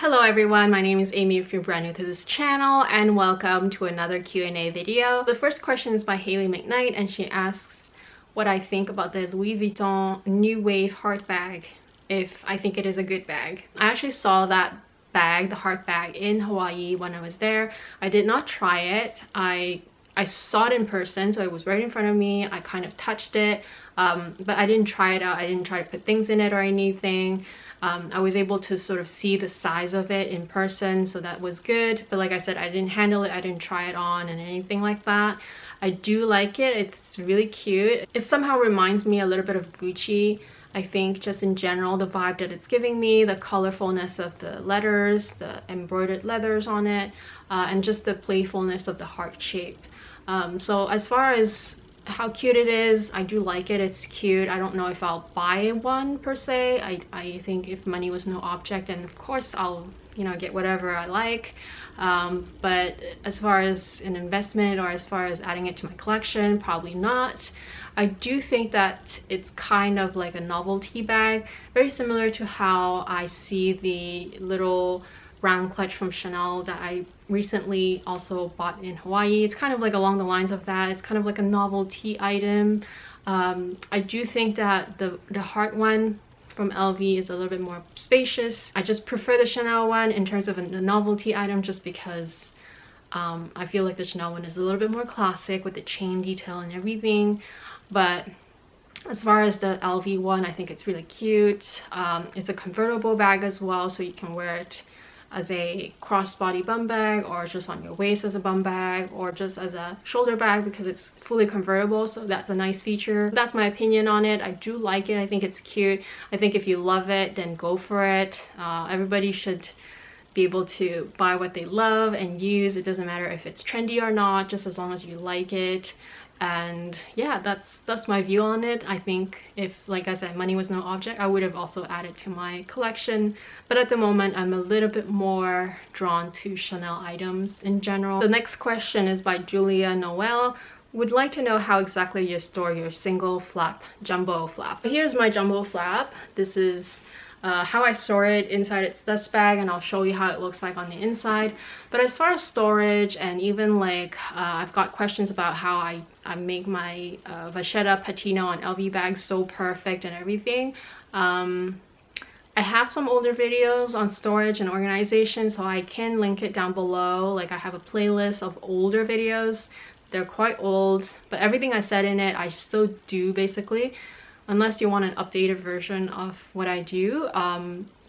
Hello everyone, my name is Amy if you're brand new to this channel, and welcome to another Q&A video. The first question is by Haley McKnight, and she asks what I think about the Louis Vuitton New Wave heart bag, if I think it is a good bag. I actually saw that bag, the heart bag, in Hawaii when I was there. I did not try it. I saw it in person, so it was right in front of me. I kind of touched it, but I didn't try it out. I didn't try to put things in it or anything. I was able to sort of see the size of it in person, so that was good. But like I said, I didn't handle it, I didn't try it on and anything like that. I do like it. It's really cute. It somehow reminds me a little bit of Gucci. I think just in general, the vibe that it's giving me, the colorfulness of the letters, the embroidered leathers on it, and just the playfulness of the heart shape. So as far as how cute it is, I do like it. It's cute. I don't know if I'll buy one per se. I think if money was no object, and of course I'll, you know, get whatever I like, but as far as an investment or as far as adding it to my collection, probably not. I do think that it's kind of like a novelty bag, very similar to how I see the little round clutch from Chanel that I recently also bought in Hawaii. It's kind of like along the lines of that. It's kind of like a novelty item. I do think that the heart one from LV is a little bit more spacious. I just prefer the Chanel one in terms of a novelty item, just because I feel like the Chanel one is a little bit more classic with the chain detail and everything. But as far as the LV one, I think it's really cute. It's a convertible bag as well, so you can wear it as a crossbody bum bag, or just on your waist as a bum bag, or just as a shoulder bag because it's fully convertible. So that's a nice feature. That's my opinion on it. I do like it. I think it's cute. I think if you love it, then go for it. Everybody should be able to buy what they love and use. It doesn't matter if it's trendy or not, just as long as you like it. And yeah, that's my view on it. I think if, like I said, money was no object, I would have also added to my collection, but at the moment I'm a little bit more drawn to Chanel items in general. The next question is by Julia Noel. Would like to know how exactly you store your single flap jumbo flap. Here's my jumbo flap. This is how I store it inside its dust bag, and I'll show you how it looks like on the inside. But as far as storage, and even like I've got questions about how I make my vachetta patina on LV bags so perfect and everything. I have some older videos on storage and organization, so I can link it down below. Like, I have a playlist of older videos. They're quite old, but everything I said in it I still do basically. Unless you want an updated version of what I do,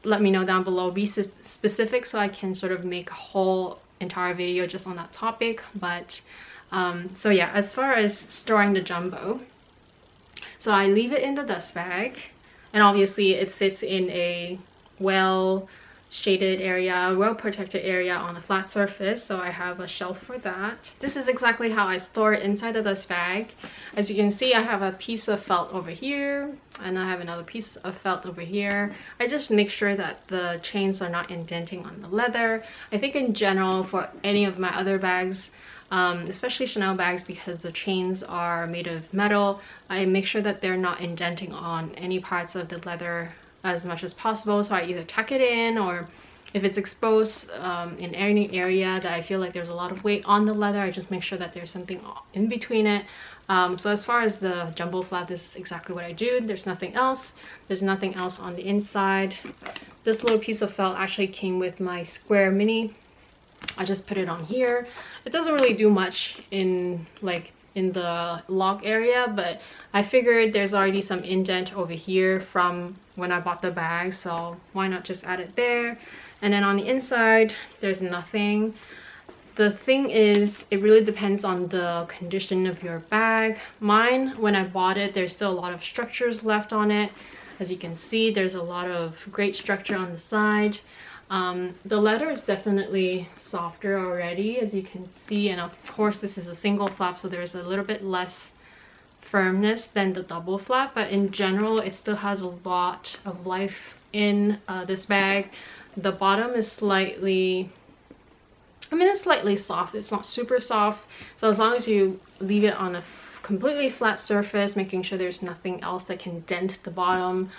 let me know down below. Be specific so I can sort of make a whole entire video just on that topic. But so yeah, as far as storing the jumbo, so I leave it in the dust bag, and obviously it sits in a well shaded area, well protected area on a flat surface, so I have a shelf for that. This is exactly how I store it inside the dust bag. As you can see, I have a piece of felt over here, and I have another piece of felt over here. I just make sure that the chains are not indenting on the leather. I think in general for any of my other bags, especially Chanel bags, because the chains are made of metal, I make sure that they're not indenting on any parts of the leather as much as possible. So I either tuck it in, or if it's exposed in any area that I feel like there's a lot of weight on the leather, I just make sure that there's something in between it. So as far as the jumbo flap, this is exactly what I do. There's nothing else. There's nothing else on the inside. This little piece of felt actually came with my square mini. I just put it on here. It doesn't really do much in the lock area, but I figured there's already some indent over here from when I bought the bag, so why not just add it there. And then on the inside there's nothing. The thing is, it really depends on the condition of your bag. Mine, when I bought it, there's still a lot of structures left on it. As you can see, there's a lot of great structure on the side. The leather is definitely softer already, as you can see, and of course this is a single flap, so there's a little bit less firmness than the double flap, but in general it still has a lot of life in this bag. The bottom is slightly, it's slightly soft. It's not super soft, so as long as you leave it on a completely flat surface, making sure there's nothing else that can dent the bottom,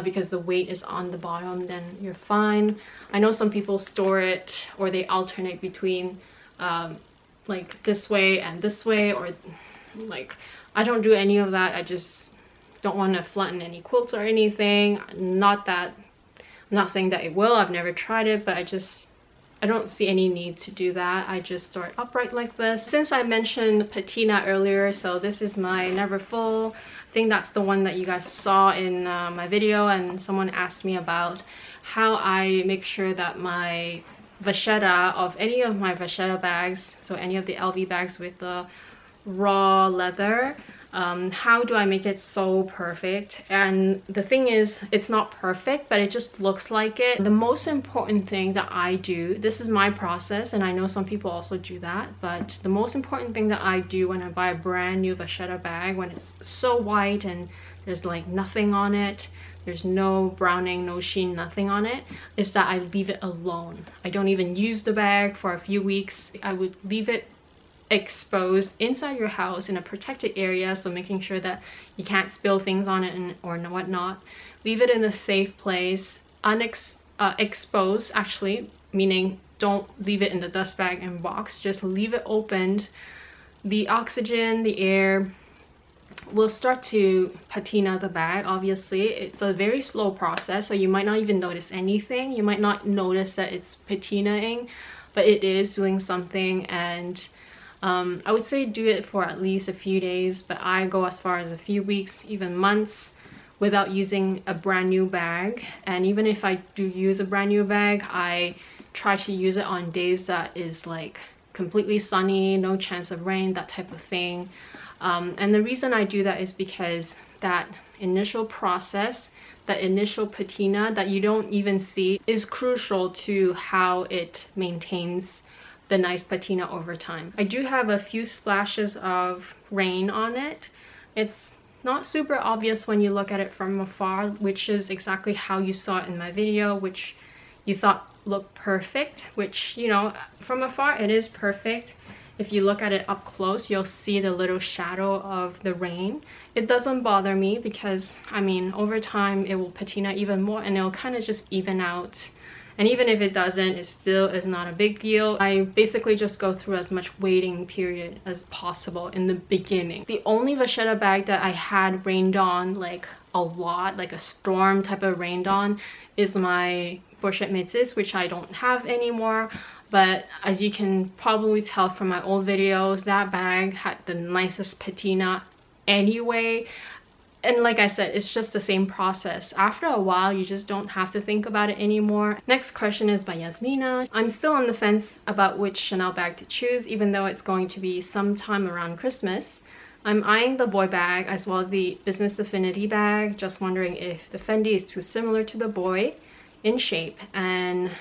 because the weight is on the bottom, then you're fine. I know some people store it or they alternate between like this way and this way, or like I don't do any of that. I just don't want to flatten any quilts or anything. Not that I'm not saying that it will, I've never tried it, but I don't see any need to do that. I just store it upright like this. Since I mentioned patina earlier, so this is my Never Full. I think that's the one that you guys saw in my video, and someone asked me about how I make sure that my vachetta of any of my vachetta bags, so any of the LV bags with the raw leather, how do I make it so perfect? And the thing is, it's not perfect, but it just looks like it. The most important thing that I do, this is my process, and I know some people also do that, but the most important thing that I do when I buy a brand new vachetta bag, when it's so white and there's like nothing on it, there's no browning, no sheen, nothing on it, is that I leave it alone. I don't even use the bag for a few weeks. I would leave it exposed inside your house in a protected area, so making sure that you can't spill things on it or whatnot. Leave it in a safe place, exposed actually, meaning don't leave it in the dust bag and box, just leave it opened. The oxygen, the air will start to patina the bag. Obviously it's a very slow process, so you might not even notice anything. You might not notice that it's patinaing, but it is doing something. And I would say do it for at least a few days, but I go as far as a few weeks, even months, without using a brand new bag. And even if I do use a brand new bag, I try to use it on days that is like completely sunny, no chance of rain, that type of thing. And the reason I do that is because that initial process, that initial patina that you don't even see, is crucial to how it maintains the nice patina over time. I do have a few splashes of rain on it. It's not super obvious when you look at it from afar, which is exactly how you saw it in my video, which you thought looked perfect, which, you know, from afar it is perfect. If you look at it up close, you'll see the little shadow of the rain. It doesn't bother me because, I mean, over time it will patina even more and it'll kind of just even out. And even if it doesn't, it still is not a big deal. I basically just go through as much waiting period as possible in the beginning. The only vachetta bag that I had rained on like a lot, like a storm type of rained on, is my Pochette Métis, which I don't have anymore. But as you can probably tell from my old videos, that bag had the nicest patina anyway. And like I said, it's just the same process. After a while, you just don't have to think about it anymore. Next question is by Yasmina. I'm still on the fence about which Chanel bag to choose, even though it's going to be sometime around Christmas. I'm eyeing the boy bag as well as the Business Affinity bag, just wondering if the Fendi is too similar to the boy in shape, and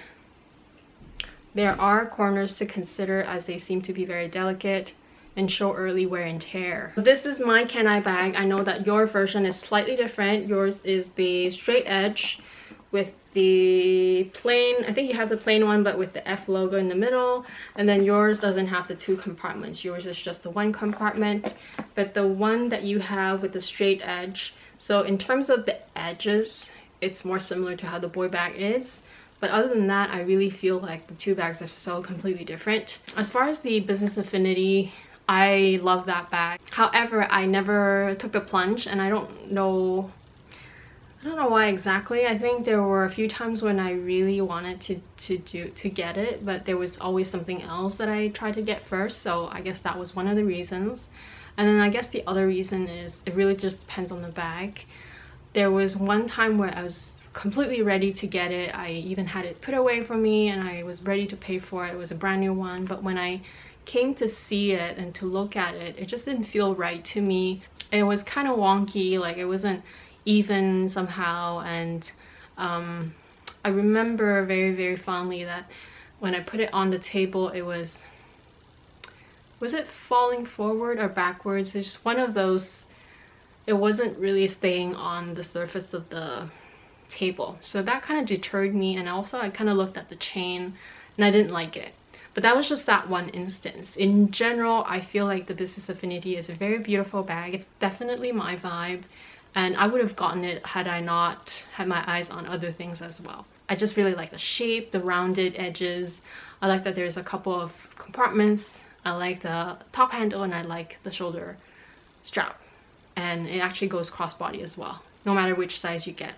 there are corners to consider as they seem to be very delicate and show early wear and tear. This is my Can I bag. I know that your version is slightly different. Yours is the straight edge with the plain, I think you have the plain one but with the F logo in the middle, and then yours doesn't have the two compartments. Yours is just the one compartment, but the one that you have with the straight edge, so in terms of the edges, it's more similar to how the boy bag is. But other than that, I really feel like the two bags are so completely different. As far as the Business Affinity, I love that bag. However, I never took the plunge, and I don't know why exactly. I think there were a few times when I really wanted to get it, but there was always something else that I tried to get first, so I guess that was one of the reasons. And then I guess the other reason is it really just depends on the bag. There was one time where I was completely ready to get it. I even had it put away for me and I was ready to pay for it. It was a brand new one, but when I came to see it and to look at it, it just didn't feel right to me. It was kind of wonky, like it wasn't even somehow. And I remember very, very fondly that when I put it on the table, it was it falling forward or backwards? It's just one of those. It wasn't really staying on the surface of the table, so that kind of deterred me. And also I kind of looked at the chain and I didn't like it. But that was just that one instance. In general, I feel like the Business Affinity is a very beautiful bag. It's definitely my vibe. and I would have gotten it had I not had my eyes on other things as well. I just really like the shape, the rounded edges. I like that there's a couple of compartments. I like the top handle, and I like the shoulder strap, and it actually goes crossbody as well, no matter which size you get.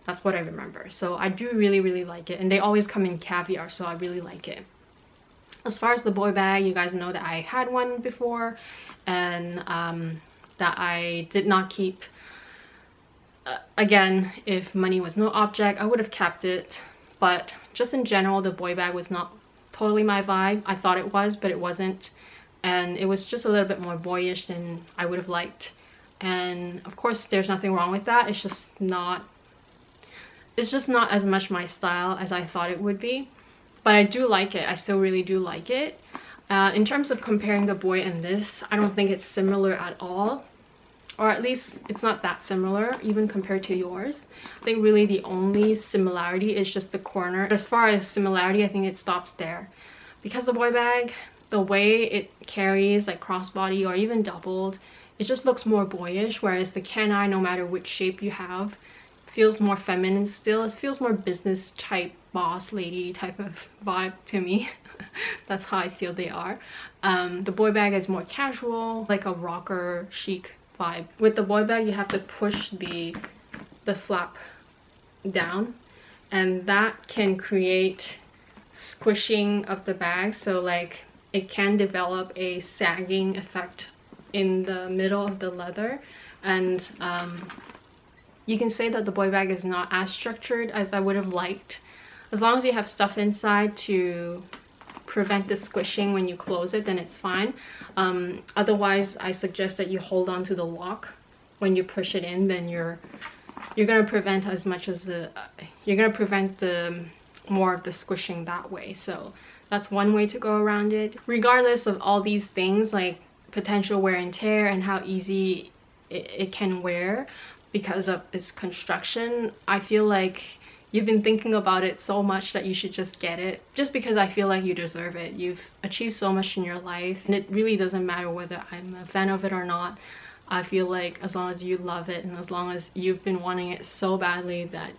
That's what I remember. So I do really like it, and they always come in caviar, so I really like it. As far as the boy bag, you guys know that I had one before, and that I did not keep. Again, if money was no object, I would have kept it, but just in general, the boy bag was not totally my vibe. I thought it was, but it wasn't, and it was just a little bit more boyish than I would have liked. And of course, there's nothing wrong with that. It's just not as much my style as I thought it would be, but I do like it. I still really do like it. In terms of comparing the boy and this, I don't think it's similar at all, or at least it's not that similar even compared to yours. I think really the only similarity is just the corner. As far as similarity, I think it stops there, because the boy bag, the way it carries like crossbody or even doubled, it just looks more boyish, whereas the can I, no matter which shape you have, feels more feminine still. It feels more business type, boss lady type of vibe to me. That's how I feel they are. The boy bag is more casual, like a rocker chic vibe. With the boy bag, you have to push the flap down, and that can create squishing of the bag, so like it can develop a sagging effect in the middle of the leather. And you can say that the boy bag is not as structured as I would have liked. As long as you have stuff inside to prevent the squishing when you close it, then it's fine. Otherwise, I suggest that you hold on to the lock when you push it in. Then you're gonna prevent as much as you're gonna prevent the more of the squishing that way. So that's one way to go around it. Regardless of all these things, like potential wear and tear and how easy it can wear because of its construction, I feel like you've been thinking about it so much that you should just get it, just because I feel like you deserve it. You've achieved so much in your life, and it really doesn't matter whether I'm a fan of it or not. I feel like as long as you love it, and as long as you've been wanting it so badly, that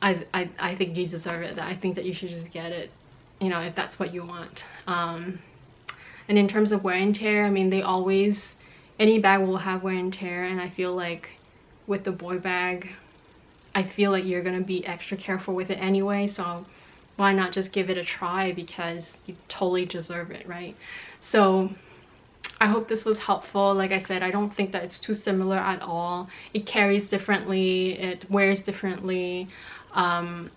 I think you deserve it. That I think that you should just get it, you know, if that's what you want. And in terms of wear and tear, I mean, any bag will have wear and tear, and I feel like with the boy bag, I feel like you're gonna be extra careful with it anyway, so why not just give it a try, because you totally deserve it, right? So I hope this was helpful. Like I said, I don't think that it's too similar at all. It carries differently, it wears differently, it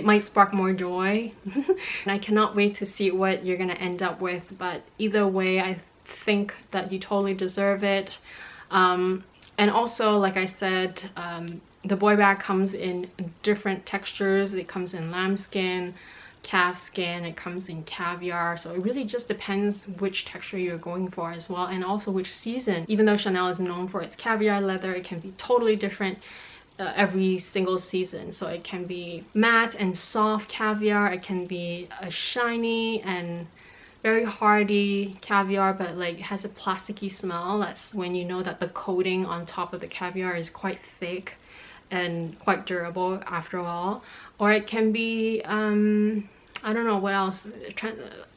might spark more joy. And I cannot wait to see what you're gonna end up with, but either way, I think that you totally deserve it. And also, like I said, the boy bag comes in different textures. It comes in lambskin, calfskin, it comes in caviar, so it really just depends which texture you're going for as well, and also which season. Even though Chanel is known for its caviar leather, it can be totally different every single season. So it can be matte and soft caviar, it can be a shiny and very hardy caviar, but like has a plasticky smell. That's when you know that the coating on top of the caviar is quite thick and quite durable after all. Or it can be I don't know what else,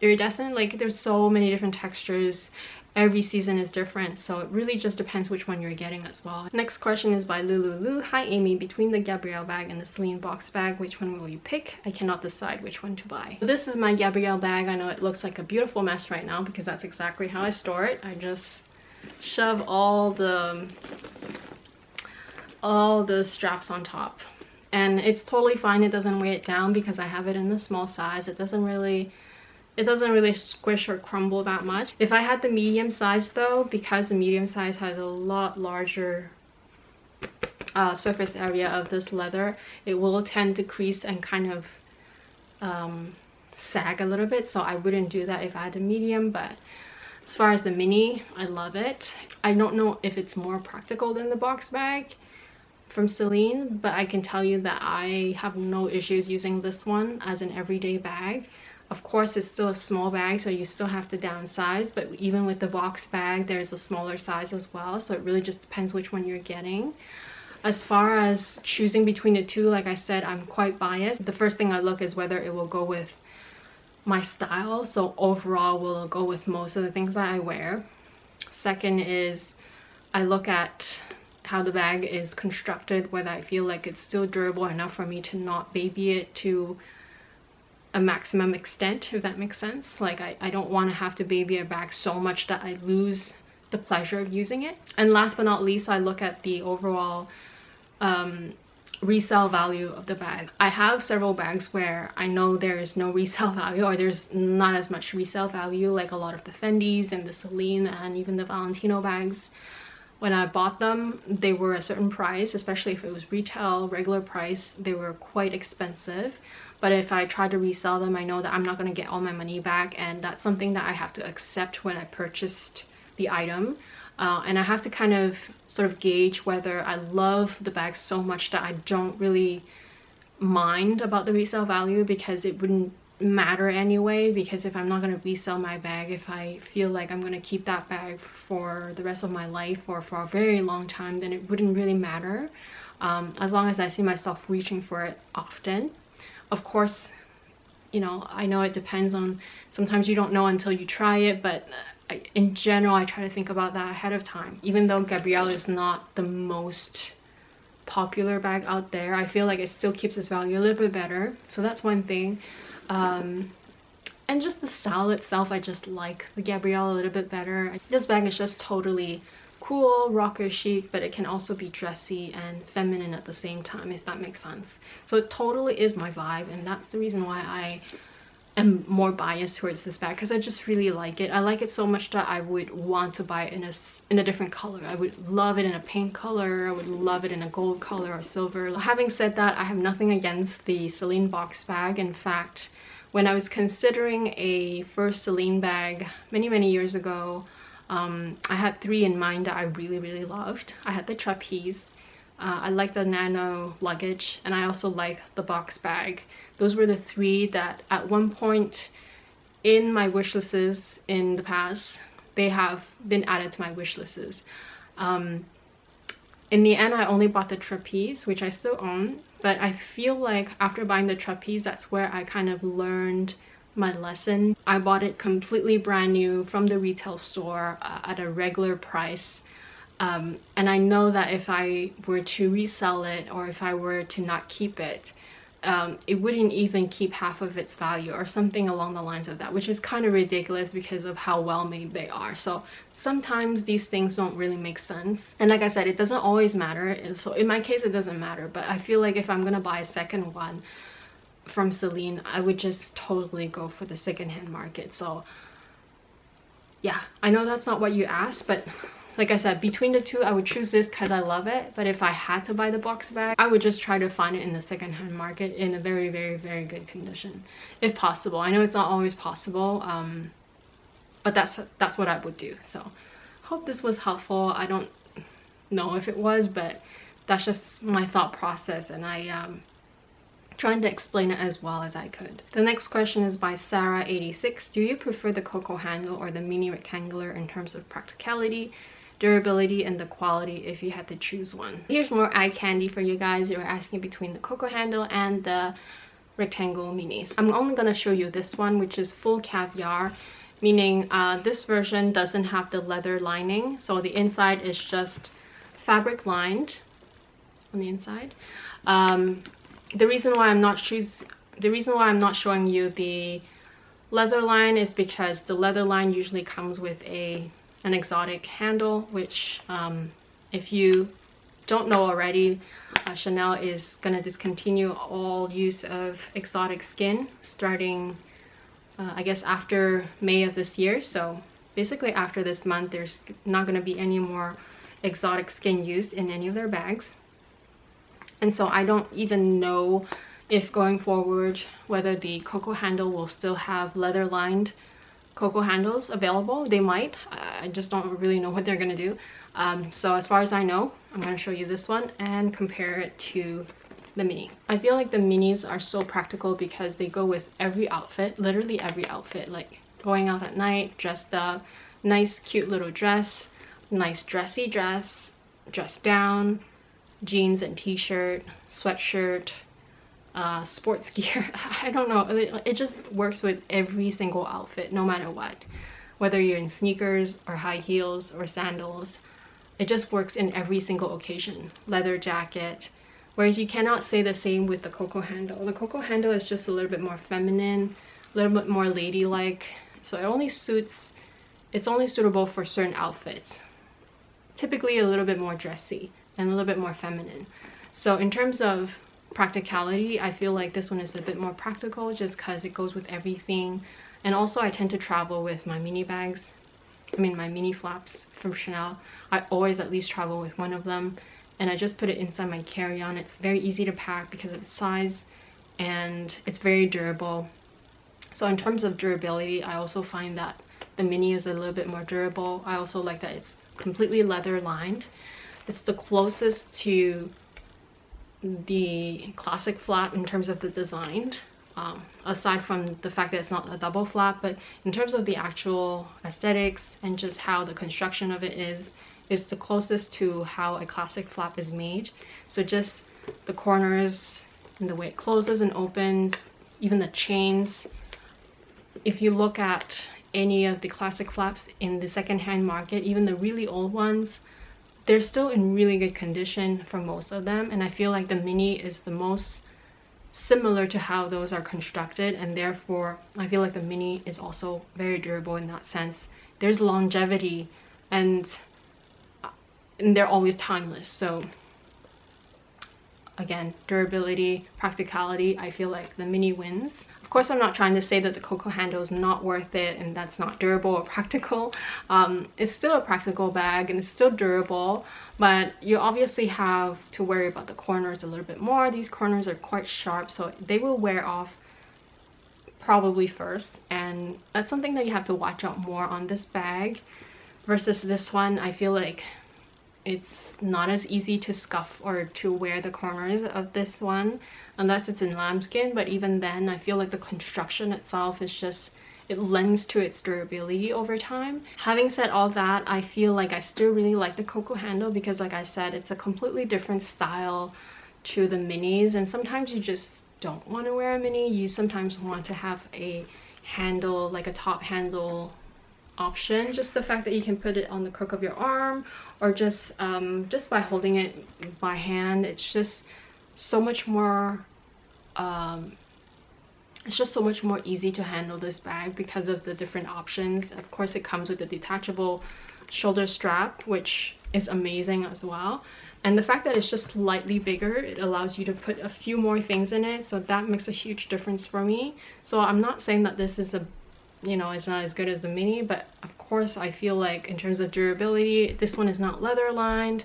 iridescent. Like there's so many different textures. Every season is different, so it really just depends which one you're getting as well. Next question is by Lulu. Hi Amy, between the Gabrielle bag and the Celine box bag, which one will you pick? I cannot decide which one to buy. This is my Gabrielle bag. I know it looks like a beautiful mess right now because that's exactly how I store it. I just shove all the straps on top, and it's totally fine. It doesn't weigh it down because I have it in the small size. It doesn't really squish or crumble that much. If I had the medium size though, because the medium size has a lot larger surface area of this leather, it will tend to crease and kind of sag a little bit, so I wouldn't do that if I had a medium. But as far as the mini, I love it. I don't know if it's more practical than the box bag from Celine, but I can tell you that I have no issues using this one as an everyday bag. Of course, it's still a small bag, so you still have to downsize, but even with the box bag, there's a smaller size as well, so it really just depends which one you're getting. As far as choosing between the two, like I said, I'm quite biased. The first thing I look is whether it will go with my style, so overall will it go with most of the things that I wear. Second is I look at how the bag is constructed, whether I feel like it's still durable enough for me to not baby it to a maximum extent, if that makes sense. Like I don't want to have to baby a bag so much that I lose the pleasure of using it. And last but not least, I look at the overall resale value of the bag. I have several bags where I know there's no resale value, or there's not as much resale value, like a lot of the Fendi's and the Celine and even the Valentino bags. When I bought them, they were a certain price, especially if it was retail, regular price, they were quite expensive. But if I try to resell them, I know that I'm not going to get all my money back, and that's something that I have to accept when I purchased the item. And I have to kind of sort of gauge whether I love the bag so much that I don't really mind about the resale value, because it wouldn't matter anyway. Because if I'm not going to resell my bag, if I feel like I'm going to keep that bag for the rest of my life or for a very long time, then it wouldn't really matter, as long as I see myself reaching for it often. Of course, you know, I know it depends on, sometimes you don't know until you try it, but in general I try to think about that ahead of time. Even though Gabrielle is not the most popular bag out there, I feel like it still keeps its value a little bit better, so that's one thing. And just the style itself, I just like the Gabrielle a little bit better. This bag is just totally cool, rocker chic, but it can also be dressy and feminine at the same time, if that makes sense. So it totally is my vibe, and that's the reason why I am more biased towards this bag, because I just really like it. I like it so much that I would want to buy it in a different color. I would love it in a pink color, I would love it in a gold color or silver. Having said that, I have nothing against the Celine box bag. In fact, when I was considering a first Celine bag many years ago, I had three in mind that I really loved. I had the trapeze, I like the nano luggage, and I also like the box bag. Those were the three that at one point in my wish lists in the past, they have been added to my wish lists. In the end, I only bought the trapeze, which I still own, but I feel like after buying the trapeze, that's where I kind of learned my lesson. I bought it completely brand new from the retail store at a regular price, and I know that if I were to resell it, or if I were to not keep it, it wouldn't even keep half of its value or something along the lines of that, which is kind of ridiculous because of how well made they are. So sometimes these things don't really make sense, and like I said, it doesn't always matter. And so in my case, it doesn't matter, but I feel like if I'm gonna buy a second one from Celine, I would just totally go for the secondhand market. So yeah, I know that's not what you asked, but like I said, between the two, I would choose this because I love it. But if I had to buy the box bag, I would just try to find it in the secondhand market in a very good condition, if possible. I know it's not always possible, but that's what I would do. So hope this was helpful. I don't know if it was, but that's just my thought process, and I trying to explain it as well as I could. The next question is by Sarah86. Do you prefer the Coco handle or the mini rectangular in terms of practicality, durability, and the quality if you had to choose one? Here's more eye candy for you guys. You were asking between the Coco handle and the rectangle minis. I'm only gonna show you this one, which is full caviar, meaning this version doesn't have the leather lining, so the inside is just fabric lined on the inside. The reason why I'm not showing you the leather line is because the leather line usually comes with an exotic handle, which if you don't know already, Chanel is gonna discontinue all use of exotic skin starting I guess after May of this year. So basically after this month, there's not gonna be any more exotic skin used in any of their bags. And so I don't even know if going forward whether the Coco handle will still have leather lined Coco handles available. They might. I just don't really know what they're gonna do. So as far as I know, I'm gonna show you this one and compare it to the mini. I feel like the minis are so practical because they go with every outfit, literally every outfit, like going out at night, dressed up, nice cute little dress, nice dressy dress, dress down, jeans and t-shirt, sweatshirt, sports gear. I don't know, it just works with every single outfit no matter what, whether you're in sneakers or high heels or sandals. It just works in every single occasion. Leather jacket. Whereas you cannot say the same with the Coco handle. The Coco handle is just a little bit more feminine, a little bit more ladylike. So it's only suitable for certain outfits. Typically a little bit more dressy and a little bit more feminine. So in terms of practicality, I feel like this one is a bit more practical just because it goes with everything. And also I tend to travel with my mini bags. I mean my mini flaps from Chanel. I always at least travel with one of them, and I just put it inside my carry-on. It's very easy to pack because of its size, and it's very durable. So in terms of durability, I also find that the mini is a little bit more durable. I also like that it's completely leather lined. It's the closest to the classic flap in terms of the design. Aside from the fact that it's not a double flap, but in terms of the actual aesthetics and just how the construction of it is the closest to how a classic flap is made. So just the corners and the way it closes and opens, even the chains. If you look at any of the classic flaps in the secondhand market, even the really old ones, they're still in really good condition for most of them, and I feel like the mini is the most similar to how those are constructed, and therefore I feel like the mini is also very durable in that sense. There's longevity, and they're always timeless. So again, durability, practicality, I feel like the mini wins. Of course, I'm not trying to say that the Coco handle is not worth it and that's not durable or practical. It's still a practical bag and it's still durable, but you obviously have to worry about the corners a little bit more. These corners are quite sharp, so they will wear off probably first, and that's something that you have to watch out more on this bag versus this one. I feel like it's not as easy to scuff or to wear the corners of this one unless it's in lambskin, but even then I feel like the construction itself is just, it lends to its durability over time. Having said all that, I feel like I still really like the Coco handle because, like I said, it's a completely different style to the minis, and sometimes you just don't want to wear a mini. You sometimes want to have a handle, like a top handle option. Just the fact that you can put it on the crook of your arm, or just by holding it by hand, it's just so much more it's just so much more easy to handle this bag because of the different options. Of course, it comes with a detachable shoulder strap, which is amazing as well, and the fact that it's just slightly bigger, it allows you to put a few more things in it, so that makes a huge difference for me. So I'm not saying that this is a, you know, it's not as good as the mini, but of course I feel like in terms of durability, this one is not leather lined.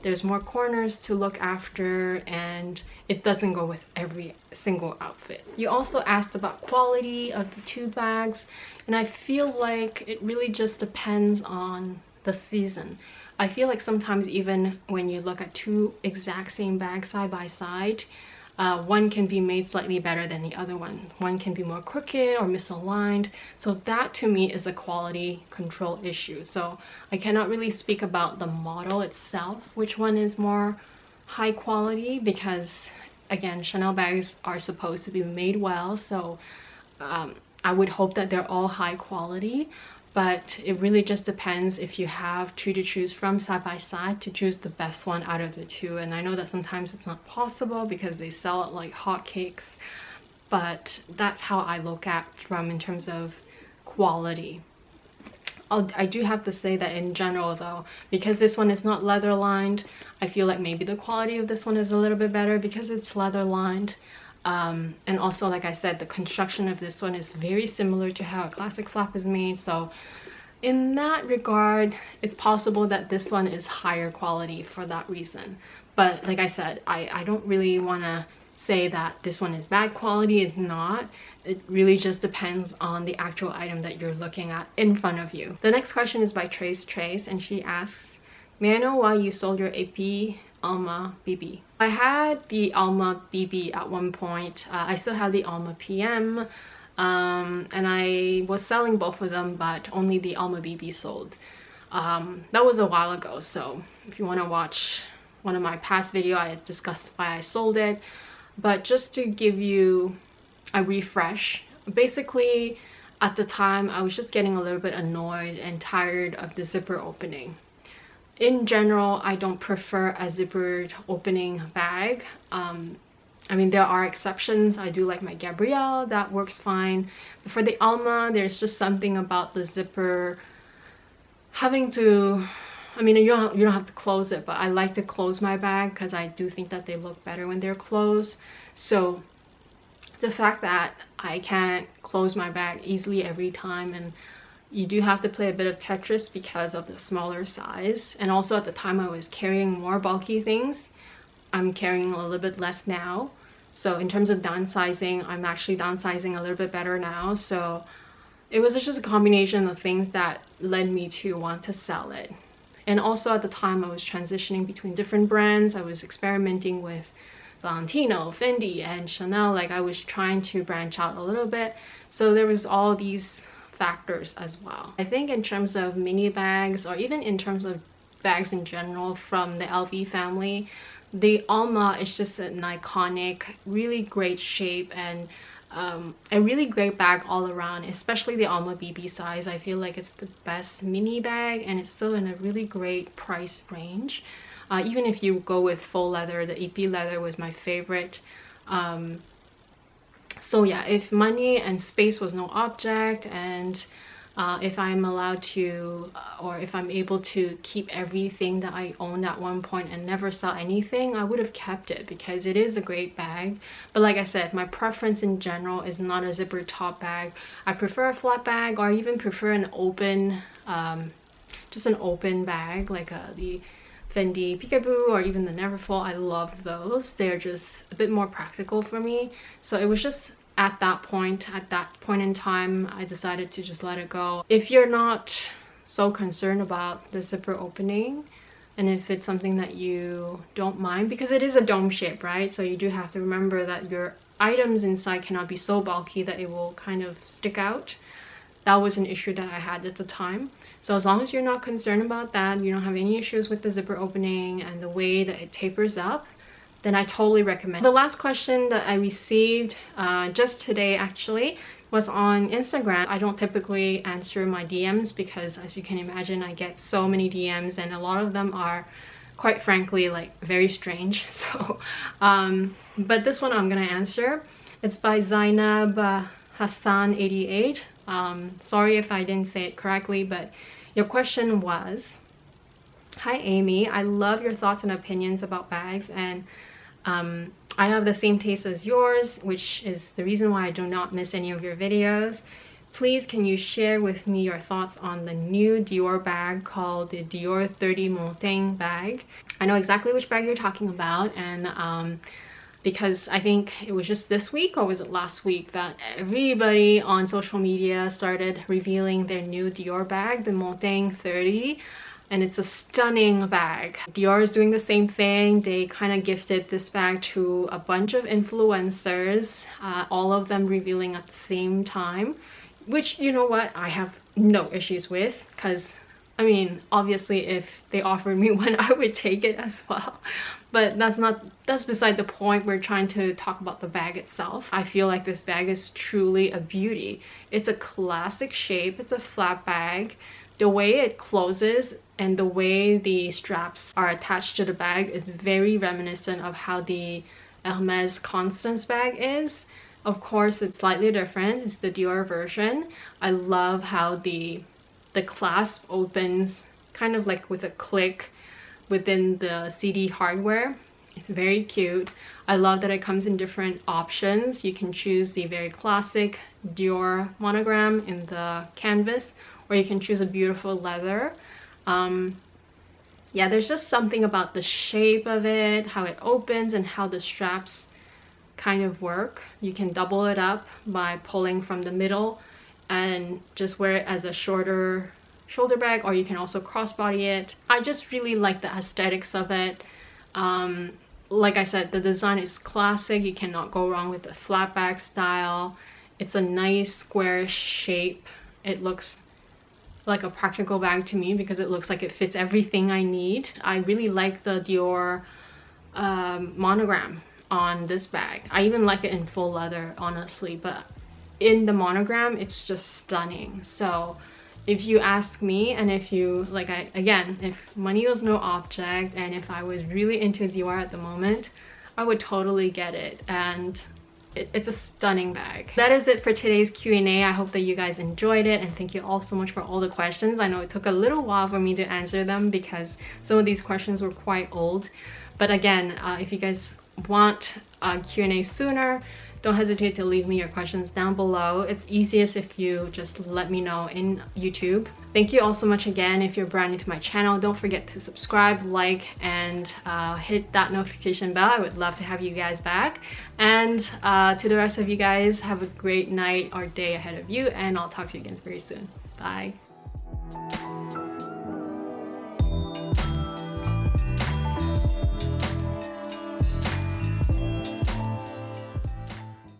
There's more corners to look after, and it doesn't go with every single outfit. You also asked about quality of the two bags, and I feel like it really just depends on the season. I feel like sometimes even when you look at two exact same bags side by side, one can be made slightly better than the other one. One can be more crooked or misaligned. So that to me is a quality control issue. So I cannot really speak about the model itself, which one is more high quality, because again, Chanel bags are supposed to be made well. So I would hope that they're all high quality. But it really just depends if you have two to choose from side by side to choose the best one out of the two. And I know that sometimes it's not possible because they sell it like hotcakes, but that's how I look at from in terms of quality. I do have to say that in general though, because this one is not leather lined, I feel like maybe the quality of this one is a little bit better because it's leather lined. And also, like I said, the construction of this one is very similar to how a classic flap is made. So in that regard, it's possible that this one is higher quality for that reason. But like I said, I don't really want to say that this one is bad quality. It's not. It really just depends on the actual item that you're looking at in front of you. The next question is by Trace, and she asks, may I know why you sold your AP Alma BB. I had the Alma BB at one point. I still have the Alma PM, and I was selling both of them, but only the Alma BB sold. That was a while ago, so if you want to watch one of my past videos, I discussed why I sold it. But just to give you a refresh, basically at the time I was just getting a little bit annoyed and tired of the zipper opening. In general, I don't prefer a zippered opening bag. I mean, there are exceptions. I do like my Gabrielle, that works fine. But for the Alma, there's just something about the zipper having to, I mean, you don't have to close it, but I like to close my bag because I do think that they look better when they're closed. So the fact that I can't close my bag easily every time, and you do have to play a bit of Tetris because of the smaller size. And also at the time I was carrying more bulky things. I'm carrying a little bit less now. So in terms of downsizing, I'm actually downsizing a little bit better now. So it was just a combination of things that led me to want to sell it. And also at the time I was transitioning between different brands. I was experimenting with Valentino, Fendi, and Chanel. Like, I was trying to branch out a little bit. So there was all these factors as well. I think in terms of mini bags, or even in terms of bags in general from the LV family, the Alma is just an iconic, really great shape, and a really great bag all around, especially the Alma BB size. I feel like it's the best mini bag, and it's still in a really great price range. Even if you go with full leather, the EP leather was my favorite. So yeah, if money and space was no object, and if I'm allowed to, or if I'm able to keep everything that I owned at one point and never sell anything, I would have kept it because it is a great bag. But like I said, my preference in general is not a zipper top bag. I prefer a flat bag, or even prefer an open, just an open bag, like the Fendi Peekaboo or even the Neverfull. I love those. They're just a bit more practical for me. So it was just at that point in time, I decided to just let it go. If you're not so concerned about the zipper opening, and if it's something that you don't mind, because it is a dome shape, right? So you do have to remember that your items inside cannot be so bulky that it will kind of stick out. That was an issue that I had at the time. So as long as you're not concerned about that, you don't have any issues with the zipper opening and the way that it tapers up, then I totally recommend. The last question that I received just today actually was on Instagram. I don't typically answer my DMs because, as you can imagine, I get so many DMs, and a lot of them are, quite frankly, like very strange. So but this one I'm gonna answer. It's by Zainab Hassan 88. Sorry if I didn't say it correctly, but your question was, "Hi Amy, I love your thoughts and opinions about bags, and I have the same taste as yours, which is the reason why I do not miss any of your videos. Please, can you share with me your thoughts on the new Dior bag called the Dior 30 Montaigne bag?" I know exactly which bag you're talking about, and because I think it was just this week, or was it last week, that everybody on social media started revealing their new Dior bag, the Montaigne 30. And it's a stunning bag. Dior is doing the same thing. They kind of gifted this bag to a bunch of influencers, all of them revealing at the same time, which, you know what, I have no issues with, because I mean, obviously if they offered me one, I would take it as well. But that's beside the point. We're trying to talk about the bag itself. I feel like this bag is truly a beauty. It's a classic shape. It's a flat bag. The way it closes and the way the straps are attached to the bag is very reminiscent of how the Hermes Constance bag is. Of course, it's slightly different. It's the Dior version. I love how the clasp opens kind of like with a click within the CD hardware. It's very cute. I love that it comes in different options. You can choose the very classic Dior monogram in the canvas, or you can choose a beautiful leather. Yeah, there's just something about the shape of it, how it opens, and how the straps kind of work. You can double it up by pulling from the middle and just wear it as a shorter shoulder bag, or you can also crossbody it. I just really like the aesthetics of it. Like I said, the design is classic. You cannot go wrong with the flat back style. It's a nice square shape. It looks like a practical bag to me because it looks like it fits everything I need. I really like the Dior monogram on this bag. I even like it in full leather, honestly, but in the monogram it's just stunning. So if you ask me, and if you like, again, if money was no object and if I was really into Dior at the moment, I would totally get it. And it's a stunning bag. That is it for today's Q&A. I hope that you guys enjoyed it, and thank you all so much for all the questions. I know it took a little while for me to answer them because some of these questions were quite old. But again, if you guys want a Q&A sooner, don't hesitate to leave me your questions down below. It's easiest if you just let me know in YouTube. Thank you all so much again. If you're brand new to my channel, don't forget to subscribe, like, and hit that notification bell. I would love to have you guys back. And to the rest of you guys, have a great night or day ahead of you, and I'll talk to you again very soon. Bye.